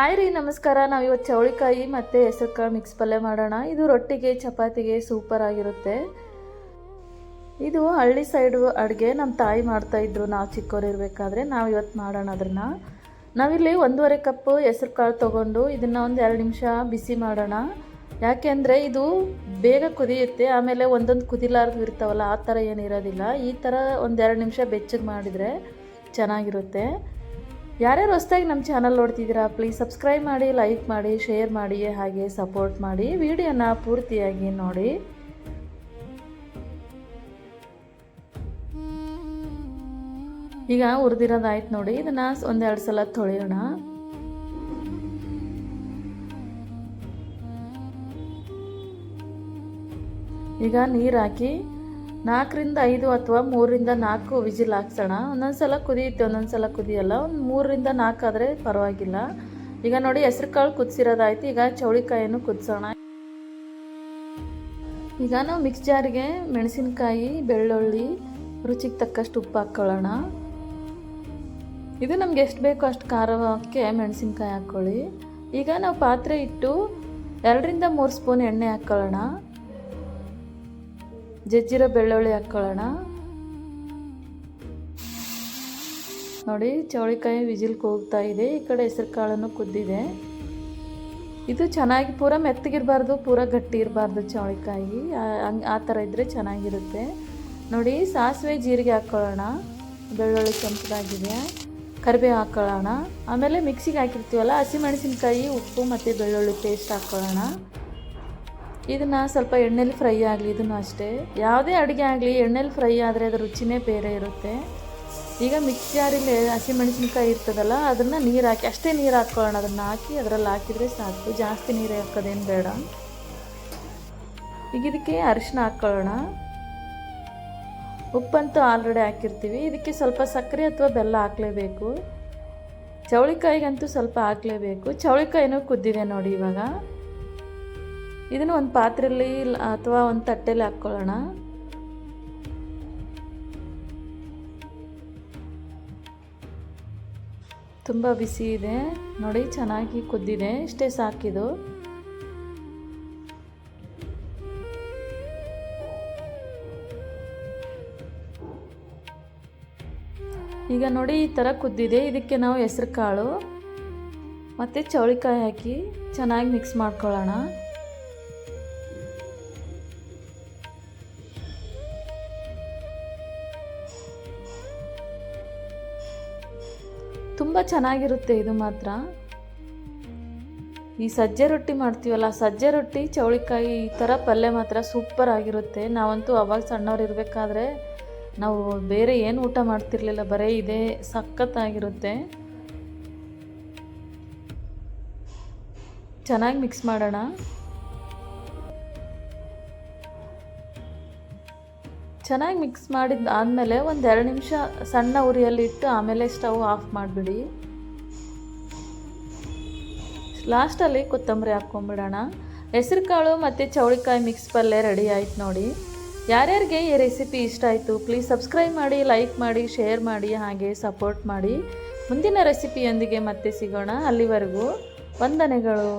Hi ರೀ, ನಮಸ್ಕಾರ. ನಾವಿವತ್ತು ಚೌಳಿಕಾಯಿ ಮತ್ತು ಹೆಸರುಕಾಳು ಮಿಕ್ಸ್ ಪಲ್ಯ ಮಾಡೋಣ. ಇದು ರೊಟ್ಟಿಗೆ ಚಪಾತಿಗೆ ಸೂಪರ್ ಆಗಿರುತ್ತೆ. ಇದು ಹಳ್ಳಿ ಸೈಡು ಅಡುಗೆ. ನಮ್ಮ ತಾಯಿ ಮಾಡ್ತಾಯಿದ್ರು ನಾವು ಚಿಕ್ಕವರಿರಬೇಕಾದ್ರೆ. ನಾವು ಇವತ್ತು ಮಾಡೋಣ ಅದನ್ನು. ನಾವಿಲ್ಲಿ 1.5 ಕಪ್ಪು ಹೆಸರುಕಾಳು ತೊಗೊಂಡು ಇದನ್ನು ಒಂದು 2 ನಿಮಿಷ ಬಿಸಿ ಮಾಡೋಣ. ಯಾಕೆ ಅಂದರೆ ಇದು ಬೇಗ ಕುದಿಯುತ್ತೆ. ಆಮೇಲೆ ಒಂದೊಂದು ಕುದಿಲಾರ್ದು ಇರ್ತಾವಲ್ಲ, ಆ ಥರ ಏನಿರೋದಿಲ್ಲ. ಈ ಥರ ಒಂದು 2 ನಿಮಿಷ ಬೆಚ್ಚಗೆ ಮಾಡಿದರೆ ಚೆನ್ನಾಗಿರುತ್ತೆ. ಯಾರ್ಯಾರು ಹೊಸದಾಗಿ ನಮ್ಮ ಚಾನಲ್ ನೋಡ್ತಿದ್ದೀರಾ, ಪ್ಲೀಸ್ ಸಬ್ಸ್ಕ್ರೈಬ್ ಮಾಡಿ, ಲೈಕ್ ಮಾಡಿ, ಶೇರ್ ಮಾಡಿ, ಹಾಗೆ ಸಪೋರ್ಟ್ ಮಾಡಿ. ವಿಡಿಯೋನ ಪೂರ್ತಿಯಾಗಿ ನೋಡಿ. ಈಗ ಹುರಿದಿರೋದಾಯ್ತು ನೋಡಿ. ಇದನ್ನು 1-2 ಸಲ ತೊಳೆಯೋಣ. ಈಗ ನೀರು ಹಾಕಿ 4ರಿಂದ 5 ಅಥವಾ 3ರಿಂದ 4 ವಿಜಿಲ್ ಹಾಕ್ಸೋಣ. ಒಂದೊಂದು ಸಲ ಕುದಿಯುತ್ತೆ, ಒಂದೊಂದು ಸಲ ಕುದಿಯಲ್ಲ. ಒಂದು 3ರಿಂದ 4 ಆದರೆ ಪರವಾಗಿಲ್ಲ. ಈಗ ನೋಡಿ, ಹೆಸರುಕಾಳು ಕುದಿಸಿರೋದಾಯ್ತು. ಈಗ ಚೌಳಿಕಾಯನ್ನು ಕುದಿಸೋಣ. ಈಗ ನಾವು ಮಿಕ್ಸ್ ಜಾರಿಗೆ ಮೆಣಸಿನ್ಕಾಯಿ, ಬೆಳ್ಳುಳ್ಳಿ, ರುಚಿಗೆ ತಕ್ಕಷ್ಟು ಉಪ್ಪು ಹಾಕ್ಕೊಳ್ಳೋಣ. ಇದು ನಮ್ಗೆ ಎಷ್ಟು ಬೇಕೋ ಅಷ್ಟು ಖಾರಕ್ಕೆ ಮೆಣಸಿನ್ಕಾಯಿ ಹಾಕ್ಕೊಳ್ಳಿ. ಈಗ ನಾವು ಪಾತ್ರೆ ಇಟ್ಟು 2ರಿಂದ 3 ಸ್ಪೂನ್ ಎಣ್ಣೆ ಹಾಕ್ಕೊಳ್ಳೋಣ. ಜಜ್ಜಿರೋ ಬೆಳ್ಳುಳ್ಳಿ ಹಾಕ್ಕೊಳ್ಳೋಣ. ನೋಡಿ, ಚೌಳಿಕಾಯಿ ವಿಜಿಲ್ ಕೂಗ್ತಾ ಇದೆ. ಈ ಕಡೆ ಹೆಸರು ಕಾಳನ್ನು ಕುದ್ದಿದೆ. ಇದು ಚೆನ್ನಾಗಿ ಪೂರ ಮೆತ್ತಗಿರಬಾರ್ದು, ಪೂರ ಗಟ್ಟಿ ಇರಬಾರ್ದು ಚೌಳಿಕಾಯಿ. ಆ ಥರ ಇದ್ದರೆ ಚೆನ್ನಾಗಿರುತ್ತೆ. ನೋಡಿ, ಸಾಸಿವೆ ಜೀರಿಗೆ ಹಾಕ್ಕೊಳ್ಳೋಣ. ಬೆಳ್ಳುಳ್ಳಿ ಕೆಂಪದಾಗಿದೆ. ಕರಿಬೇವು ಹಾಕ್ಕೊಳ್ಳೋಣ. ಆಮೇಲೆ ಮಿಕ್ಸಿಗೆ ಹಾಕಿರ್ತೀವಲ್ಲ, ಹಸಿಮೆಣಸಿನ್ಕಾಯಿ, ಉಪ್ಪು ಮತ್ತು ಬೆಳ್ಳುಳ್ಳಿ ಪೇಸ್ಟ್ ಹಾಕ್ಕೊಳ್ಳೋಣ. ಇದನ್ನು ಸ್ವಲ್ಪ ಎಣ್ಣೆಲಿ ಫ್ರೈ ಆಗಲಿ. ಇದನ್ನು ಅಷ್ಟೇ, ಯಾವುದೇ ಅಡುಗೆ ಆಗಲಿ ಎಣ್ಣೆಲಿ ಫ್ರೈ ಆದರೆ ಅದರ ರುಚಿನೇ ಬೇರೆ ಇರುತ್ತೆ. ಈಗ ಮಿಕ್ಸ್ ಜಾರಲ್ಲಿ ಹಸಿಮೆಣಸಿನ್ಕಾಯಿ ಇರ್ತದಲ್ಲ, ಅದನ್ನು ನೀರು ಹಾಕಿ, ಅಷ್ಟೇ ನೀರು ಹಾಕ್ಕೊಳ್ಳೋಣ. ಅದನ್ನು ಹಾಕಿ ಅದರಲ್ಲಿ ಹಾಕಿದರೆ ಸಾಕು, ಜಾಸ್ತಿ ನೀರು ಹಾಕೋದೇನು ಬೇಡ. ಈಗ ಇದಕ್ಕೆ ಅರಿಶಿನ ಹಾಕ್ಕೊಳ್ಳೋಣ. ಉಪ್ಪಂತೂ ಆಲ್ರೆಡಿ ಹಾಕಿರ್ತೀವಿ. ಇದಕ್ಕೆ ಸ್ವಲ್ಪ ಸಕ್ಕರೆ ಅಥವಾ ಬೆಲ್ಲ ಹಾಕಲೇಬೇಕು. ಚೌಳಿಕಾಯಿಗಂತೂ ಸ್ವಲ್ಪ ಹಾಕಲೇಬೇಕು. ಚೌಳಿಕಾಯಿನೂ ಕುದ್ದಿದೆ ನೋಡಿ. ಇವಾಗ ಇದನ್ನು ಒಂದು ಪಾತ್ರೆಯಲ್ಲಿ ಅಥವಾ ಒಂದು ತಟ್ಟೆಯಲ್ಲಿ ಹಾಕ್ಕೊಳ್ಳೋಣ. ತುಂಬ ಬಿಸಿ ಇದೆ ನೋಡಿ, ಚೆನ್ನಾಗಿ ಕುದ್ದಿದೆ. ಇಷ್ಟೇ ಸಾಕಿದು. ಈಗ ನೋಡಿ, ಈ ಥರ ಕುದ್ದಿದೆ. ಇದಕ್ಕೆ ನಾವು ಹೆಸರು ಕಾಳು ಮತ್ತು ಚೌಳಿಕಾಯಿ ಹಾಕಿ ಚೆನ್ನಾಗಿ ಮಿಕ್ಸ್ ಮಾಡ್ಕೊಳ್ಳೋಣ. ತುಂಬ ಚೆನ್ನಾಗಿರುತ್ತೆ ಇದು ಮಾತ್ರ. ಈ ಸಜ್ಜೆ ರೊಟ್ಟಿ ಮಾಡ್ತೀವಲ್ಲ, ಸಜ್ಜೆ ರೊಟ್ಟಿ ಚೌಳಿಕಾಯಿ ಈ ಥರ ಪಲ್ಯ ಮಾತ್ರ ಸೂಪರ್ ಆಗಿರುತ್ತೆ. ನಾವಂತೂ ಅವಾಗ ಸಣ್ಣವ್ರು ಇರಬೇಕಾದ್ರೆ ನಾವು ಬೇರೆ ಏನು ಊಟ ಮಾಡ್ತಿರ್ಲಿಲ್ಲ, ಬರೀ ಇದೇ. ಸಖತ್ತಾಗಿರುತ್ತೆ. ಚೆನ್ನಾಗಿ ಮಿಕ್ಸ್ ಮಾಡೋಣ. ಚೆನ್ನಾಗಿ ಮಿಕ್ಸ್ ಮಾಡಿದ್ದಾದಮೇಲೆ ಒಂದು 2 ನಿಮಿಷ ಸಣ್ಣ ಉರಿಯಲ್ಲಿ ಇಟ್ಟು ಆಮೇಲೆ ಸ್ಟವ್ ಆಫ್ ಮಾಡಿಬಿಡಿ. ಲಾಸ್ಟಲ್ಲಿ ಕೊತ್ತಂಬರಿ ಹಾಕ್ಕೊಂಬಿಡೋಣ. ಹೆಸರು ಕಾಳು ಮತ್ತು ಚೌಳಿಕಾಯಿ ಮಿಕ್ಸ್ ಪಲ್ಯ ರೆಡಿ ಆಯ್ತು ನೋಡಿ. ಯಾರ್ಯಾರಿಗೆ ಈ ರೆಸಿಪಿ ಇಷ್ಟ ಆಯಿತು, ಪ್ಲೀಸ್ ಸಬ್ಸ್ಕ್ರೈಬ್ ಮಾಡಿ, ಲೈಕ್ ಮಾಡಿ, ಶೇರ್ ಮಾಡಿ, ಹಾಗೆ ಸಪೋರ್ಟ್ ಮಾಡಿ. ಮುಂದಿನ ರೆಸಿಪಿಯೊಂದಿಗೆ ಮತ್ತೆ ಸಿಗೋಣ. ಅಲ್ಲಿವರೆಗೂ ವಂದನೆಗಳು.